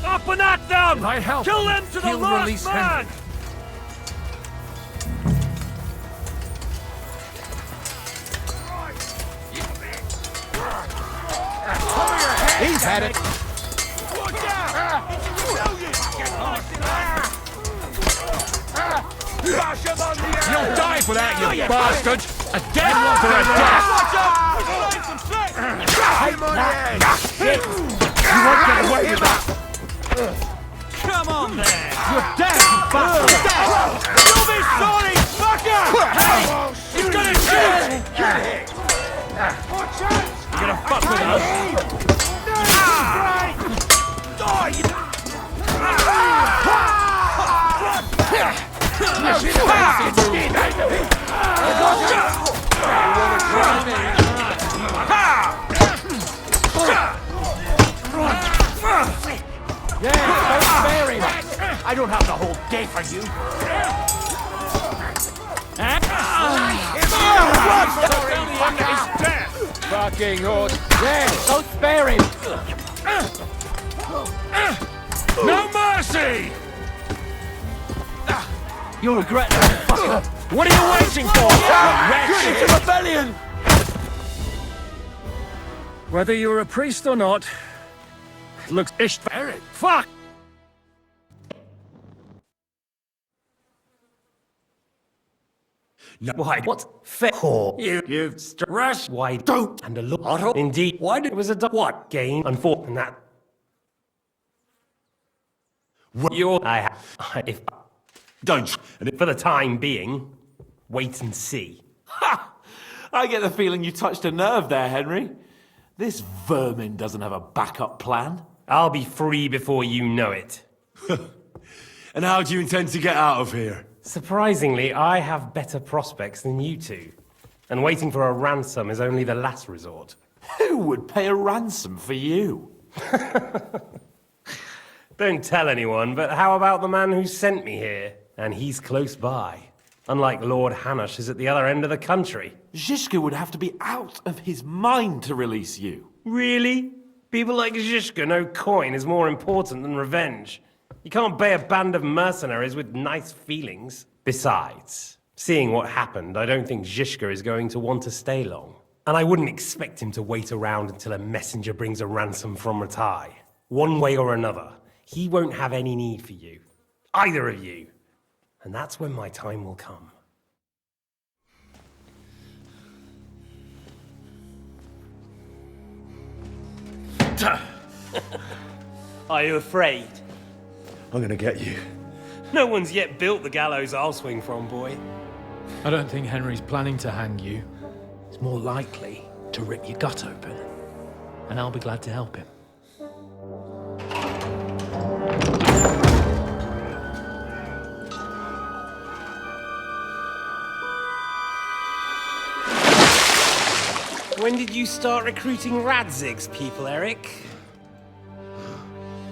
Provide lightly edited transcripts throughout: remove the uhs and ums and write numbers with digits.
Up and at them! If I help Kill him, them to the he'll last release man! Henry. He's had it. Watch out! It's a rebellion! Bash him on the head! You'll die for that, you bastard! A dead one for a death! Watch out! He's some flesh! Him on the head! You won't get away with that! Come on there! You're dead, you bastard! You'll be sorry, fucker! Hey! He's gonna shoot! Watch out! You're gonna fuck with us? I don't have the whole day for you. Fucking horse. Yeah, don't spare him. No mercy! You'll regret that, fucker. What are you waiting for? It's a rebellion! Whether you're a priest or not, it looks Eric. Fuck! No, why? What? You've rush. Why Don't. and a look. Indeed, Why did it was a what gain? Unfortunate that. what? You're. I have. If Don't. And for the time being, wait and see. Ha! I get the feeling you touched a nerve there, Henry. This vermin doesn't have a backup plan. I'll be free before you know it. and how do you intend to get out of here? Surprisingly, I have better prospects than you two. And waiting for a ransom is only the last resort. Who would pay a ransom for you? Don't tell anyone, but how about the man who sent me here? And he's close by. Unlike Lord Hanush is at the other end of the country. Zhishka would have to be out of his mind to release you. Really? People like Zhishka know coin is more important than revenge. You can't pay a band of mercenaries with nice feelings. Besides, seeing what happened, I don't think Zhishka is going to want to stay long. And I wouldn't expect him to wait around until a messenger brings a ransom from Ratai. One way or another, he won't have any need for you. Either of you. And that's when my time will come. Are you afraid? I'm gonna get you. No one's yet built the gallows I'll swing from, boy. I don't think Henry's planning to hang you. It's more likely to rip your gut open. And I'll be glad to help him. When did you start recruiting Radzig's people, Eric?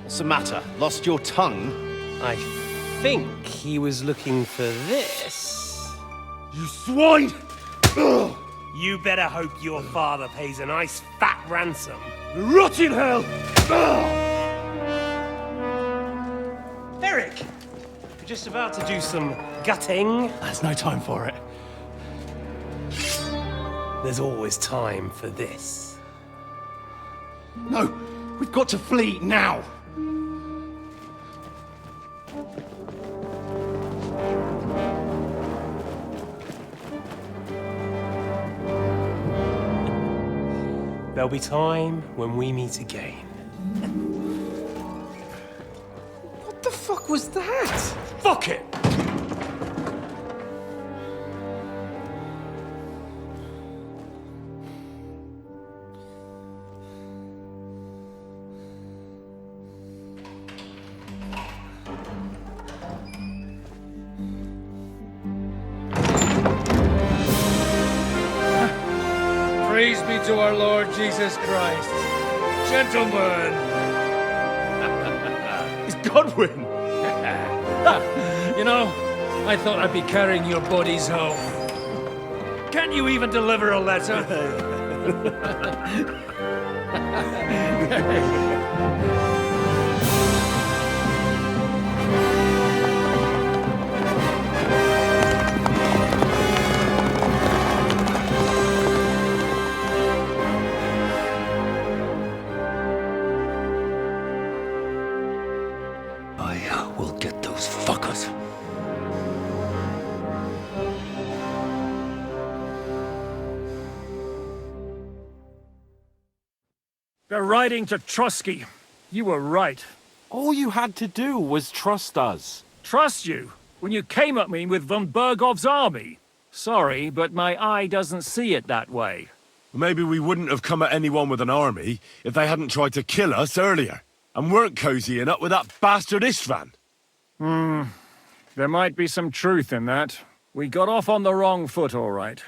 What's the matter? Lost your tongue? I think he was looking for this. You swine! You better hope your father pays a nice fat ransom. Rot in hell! Eric! We're just about to do some gutting. There's no time for it. There's always time for this. No, we've got to flee now. There'll be time when we meet again. What the fuck was that? Fuck it! Praise be to our Lord Jesus Christ. Gentlemen! It's Godwin! You know, I thought I'd be carrying your bodies home. Can't you even deliver a letter? We'll get those fuckers. They're riding to Trotsky. You were right. All you had to do was trust us. Trust you? When you came at me with von Bergov's army? Sorry, but my eye doesn't see it that way. Maybe we wouldn't have come at anyone with an army if they hadn't tried to kill us earlier. And weren't cozying up with that bastard Istvan. There might be some truth in that. We got off on the wrong foot, all right.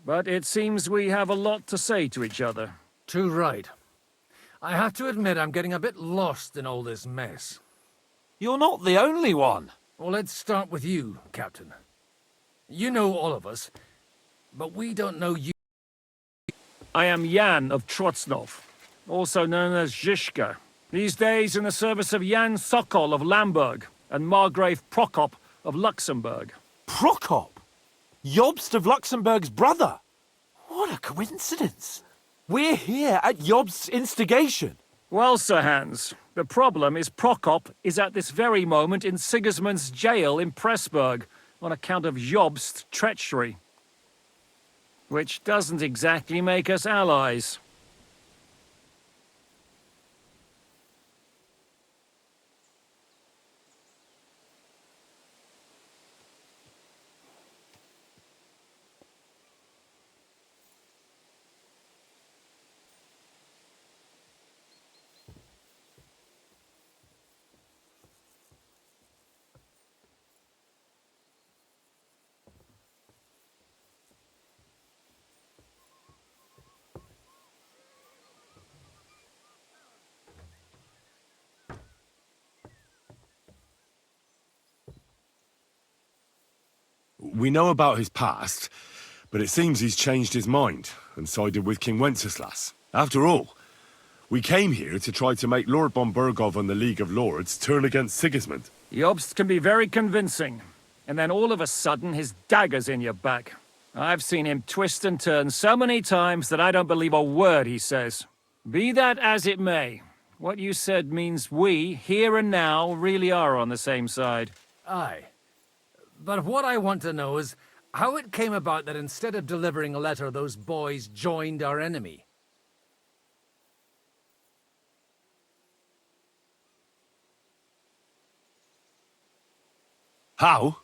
But it seems we have a lot to say to each other. Too right. I have to admit I'm getting a bit lost in all this mess. You're not the only one. Well, let's start with you, Captain. You know all of us, but we don't know you. I am Jan of Trotsnov, also known as Zhishka. These days in the service of Jan Sokol of Lamberg and Margrave Prokop of Luxembourg. Prokop? Jobst of Luxembourg's brother? What a coincidence. We're here at Jobst's instigation. Well, Sir Hans, the problem is Prokop is at this very moment in Sigismund's jail in Pressburg on account of Jobst's treachery. Which doesn't exactly make us allies. We know about his past, but it seems he's changed his mind and sided with King Wenceslas. After all, we came here to try to make Lord von Bergov and the League of Lords turn against Sigismund. Jobst can be very convincing, and then all of a sudden his dagger's in your back. I've seen him twist and turn so many times that I don't believe a word he says. Be that as it may, what you said means we, here and now, really are on the same side. Aye. But what I want to know is how it came about that instead of delivering a letter, those boys joined our enemy. How?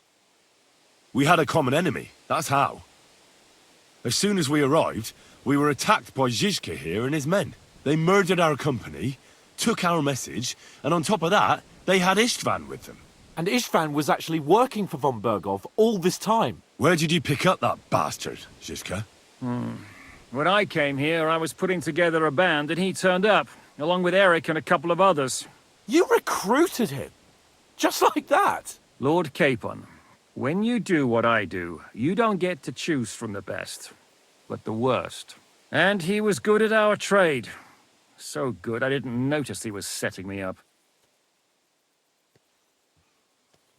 We had a common enemy, that's how. As soon as we arrived, we were attacked by Zhizka here and his men. They murdered our company, took our message, and on top of that, they had Istvan with them. And Istvan was actually working for von Bergov all this time. Where did you pick up that bastard, Zhizka? When I came here, I was putting together a band and he turned up, along with Eric and a couple of others. You recruited him? Just like that? Lord Capon, when you do what I do, you don't get to choose from the best, but the worst. And he was good at our trade. So good I didn't notice he was setting me up.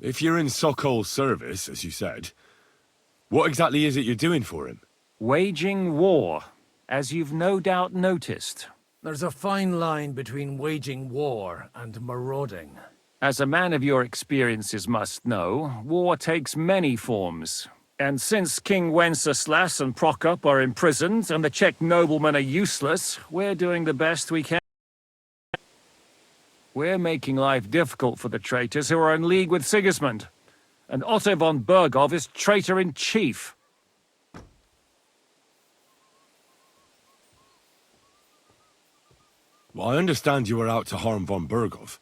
If you're in Sokol's service, as you said, what exactly is it you're doing for him? Waging war, as you've no doubt noticed. There's a fine line between waging war and marauding. As a man of your experiences must know, war takes many forms. And since King Wenceslas and Prokop are imprisoned and the Czech noblemen are useless, we're doing the best we can. We're making life difficult for the traitors who are in league with Sigismund. And Otto von Bergov is traitor-in-chief. Well, I understand you were out to harm von Bergov,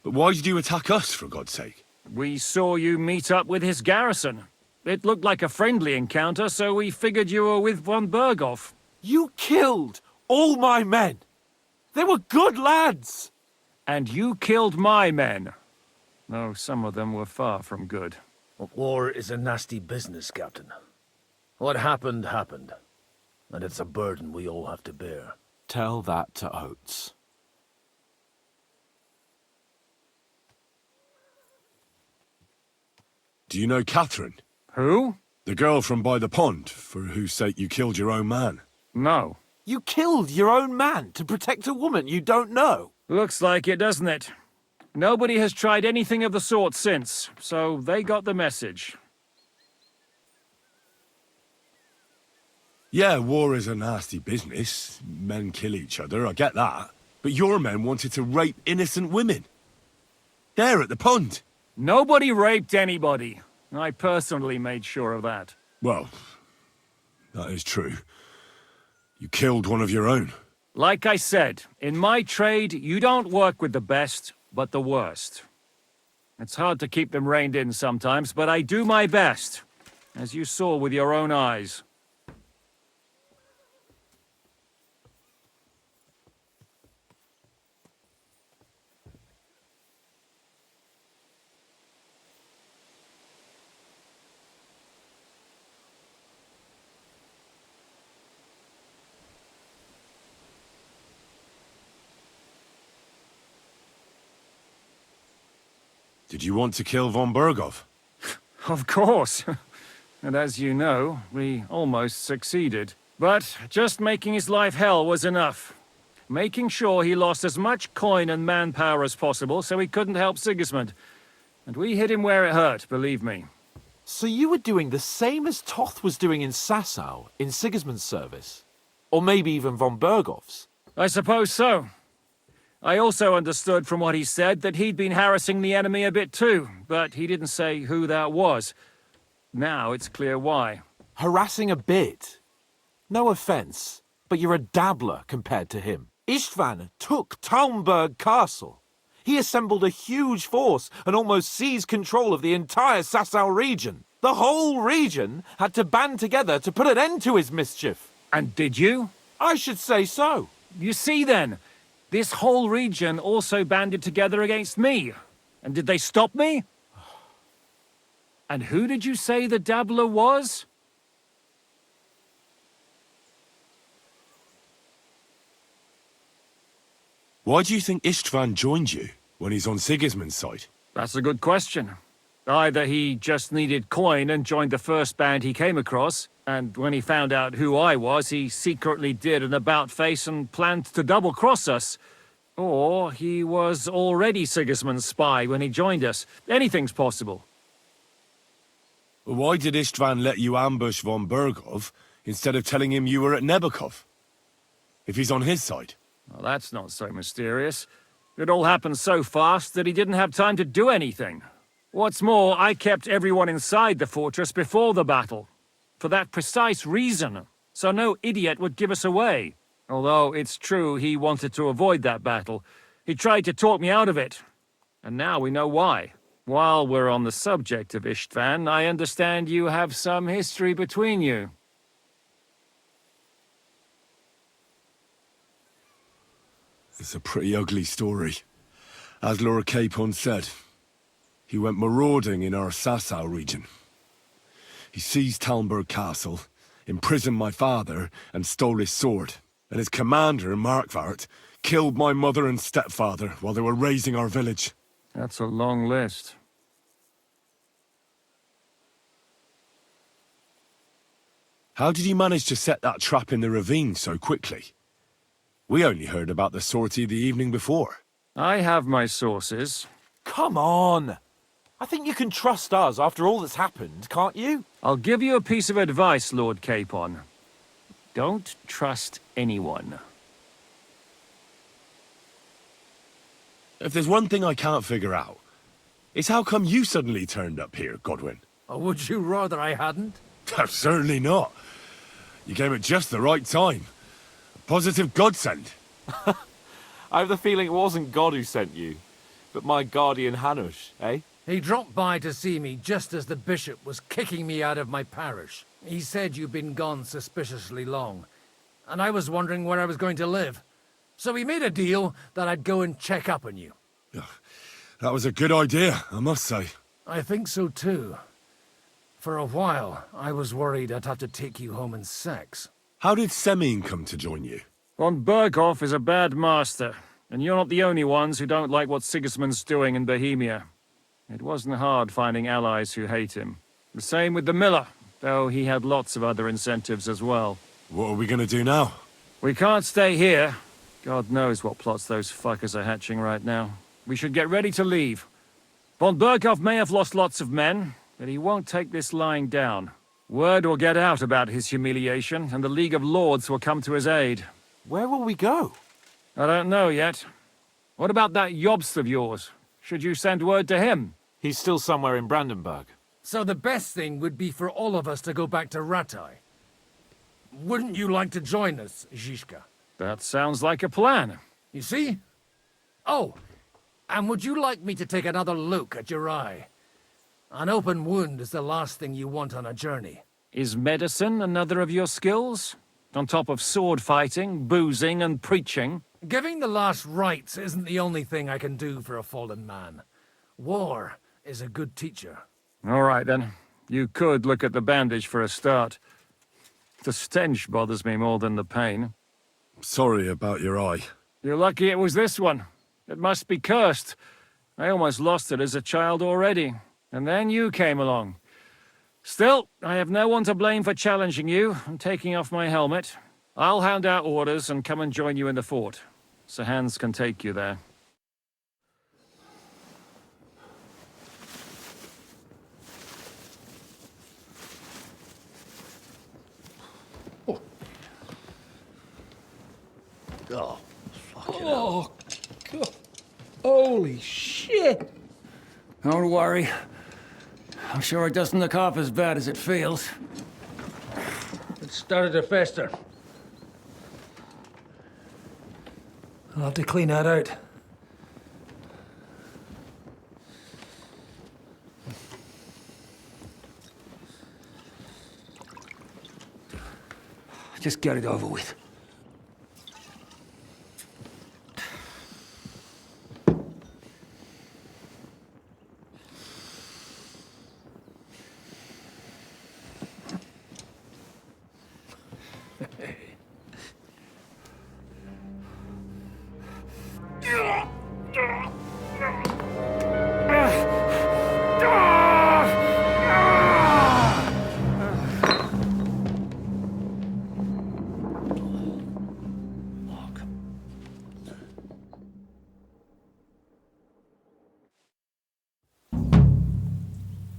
but why did you attack us, for God's sake? We saw you meet up with his garrison. It looked like a friendly encounter, so we figured you were with von Bergov. You killed all my men. They were good lads. And you killed my men. Though some of them were far from good. War is a nasty business, Captain. What happened, happened. And it's a burden we all have to bear. Tell that to Oates. Do you know Catherine? Who? The girl from by the pond, for whose sake you killed your own man. No. You killed your own man to protect a woman you don't know. Looks like it, doesn't it? Nobody has tried anything of the sort since, so they got the message. Yeah, war is a nasty business. Men kill each other, I get that. But your men wanted to rape innocent women. There at the pond. Nobody raped anybody. I personally made sure of that. Well, that is true. You killed one of your own. Like I said, in my trade, you don't work with the best, but the worst. It's hard to keep them reined in sometimes, but I do my best, as you saw with your own eyes. Did you want to kill von Berghoff? Of course. And as you know, we almost succeeded. But just making his life hell was enough. Making sure he lost as much coin and manpower as possible so he couldn't help Sigismund. And we hit him where it hurt, believe me. So you were doing the same as Toth was doing in Sasau, in Sigismund's service? Or maybe even von Berghoff's? I suppose so. I also understood from what he said that he'd been harassing the enemy a bit too, but he didn't say who that was. Now it's clear why. Harassing a bit? No offence, but you're a dabbler compared to him. Istvan took Talmberg Castle. He assembled a huge force and almost seized control of the entire Sasau region. The whole region had to band together to put an end to his mischief. And did you? I should say so. You see then, this whole region also banded together against me. And did they stop me? And who did you say the dabbler was? Why do you think Istvan joined you when he's on Sigismund's side? That's a good question. Either he just needed coin and joined the first band he came across, and when he found out who I was, he secretly did an about-face and planned to double-cross us. Or he was already Sigismund's spy when he joined us. Anything's possible. Why did Istvan let you ambush von Berghoff instead of telling him you were at Nebakov? If he's on his side? Well, that's not so mysterious. It all happened so fast that he didn't have time to do anything. What's more, I kept everyone inside the fortress before the battle. For that precise reason, so no idiot would give us away. Although it's true he wanted to avoid that battle. He tried to talk me out of it. And now we know why. While we're on the subject of Istvan, I understand you have some history between you. It's a pretty ugly story. As Lord Capon said, he went marauding in our Sasau region. He seized Talmberg Castle, imprisoned my father, and stole his sword. And his commander, Markvart, killed my mother and stepfather while they were raising our village. That's a long list. How did you manage to set that trap in the ravine so quickly? We only heard about the sortie the evening before. I have my sources. Come on! I think you can trust us after all that's happened, can't you? I'll give you a piece of advice, Lord Capon. Don't trust anyone. If there's one thing I can't figure out, it's how come you suddenly turned up here, Godwin? Or would you rather I hadn't? Certainly not. You came at just the right time. A positive godsend. I have the feeling it wasn't God who sent you, but my guardian Hanush, eh? He dropped by to see me just as the bishop was kicking me out of my parish. He said you'd been gone suspiciously long, and I was wondering where I was going to live. So he made a deal that I'd go and check up on you. That was a good idea, I must say. I think so too. For a while, I was worried I'd have to take you home in sex. How did Semyon come to join you? Von Berghoff is a bad master, and you're not the only ones who don't like what Sigismund's doing in Bohemia. It wasn't hard finding allies who hate him. The same with the miller, though he had lots of other incentives as well. What are we gonna do now? We can't stay here. God knows what plots those fuckers are hatching right now. We should get ready to leave. Von Berghoff may have lost lots of men, but he won't take this lying down. Word will get out about his humiliation, and the League of Lords will come to his aid. Where will we go? I don't know yet. What about that Jobst of yours? Should you send word to him? He's still somewhere in Brandenburg. So the best thing would be for all of us to go back to Ratai. Wouldn't you like to join us, Zizka? That sounds like a plan. You see? Oh, and would you like me to take another look at your eye? An open wound is the last thing you want on a journey. Is medicine another of your skills? On top of sword fighting, boozing, and preaching? Giving the last rites isn't the only thing I can do for a fallen man. War is a good teacher. All right, then. You could look at the bandage for a start. The stench bothers me more than the pain. Sorry about your eye. You're lucky it was this one. It must be cursed. I almost lost it as a child already. And then you came along. Still, I have no one to blame for challenging you and taking off my helmet. I'll hand out orders and come and join you in the fort. Sir Hans can take you there. Oh, fucking hell. Oh, God. Holy shit! Don't worry. I'm sure it doesn't look half as bad as it feels. It started to fester. I'll have to clean that out. Just get it over with.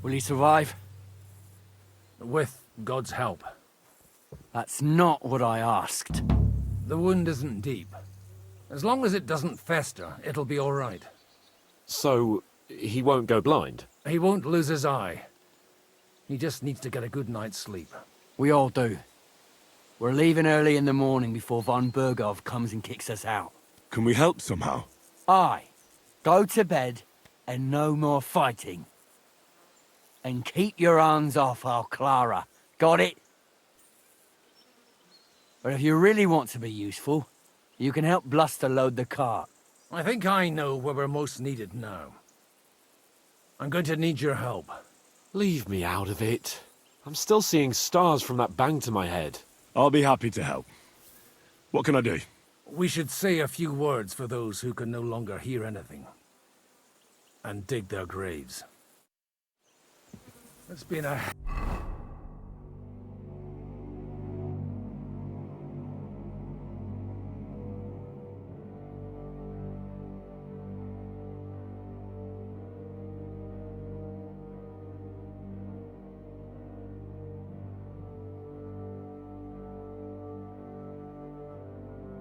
Will he survive? With God's help. That's not what I asked. The wound isn't deep. As long as it doesn't fester, it'll be all right. So, he won't go blind? He won't lose his eye. He just needs to get a good night's sleep. We all do. We're leaving early in the morning before von Berghoff comes and kicks us out. Can we help somehow? Aye. Go to bed and no more fighting. And keep your hands off our Clara. Got it? But if you really want to be useful, you can help Bluster load the cart. I think I know where we're most needed now. I'm going to need your help. Leave me out of it. I'm still seeing stars from that bang to my head. I'll be happy to help. What can I do? We should say a few words for those who can no longer hear anything. And dig their graves. It's been a...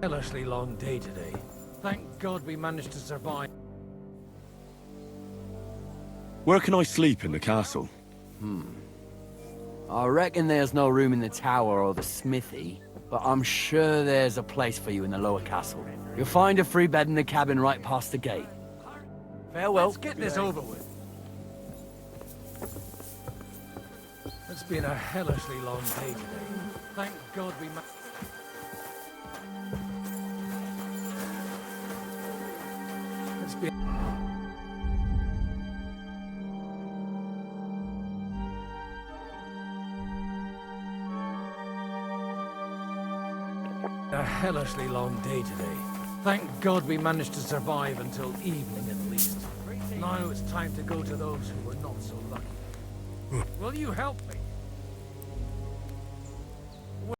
hellishly long day today. Thank God we managed to survive. Where can I sleep in the castle? I reckon there's no room in the tower or the smithy, but I'm sure there's a place for you in the lower castle. You'll find a free bed in the cabin right past the gate. Farewell. Let's get this over with. It's been a hellishly long day today. Thank God we It's been... a hellishly long day today. Thank God we managed to survive until evening at least. Now it's time to go to those who were not so lucky. Will you help me?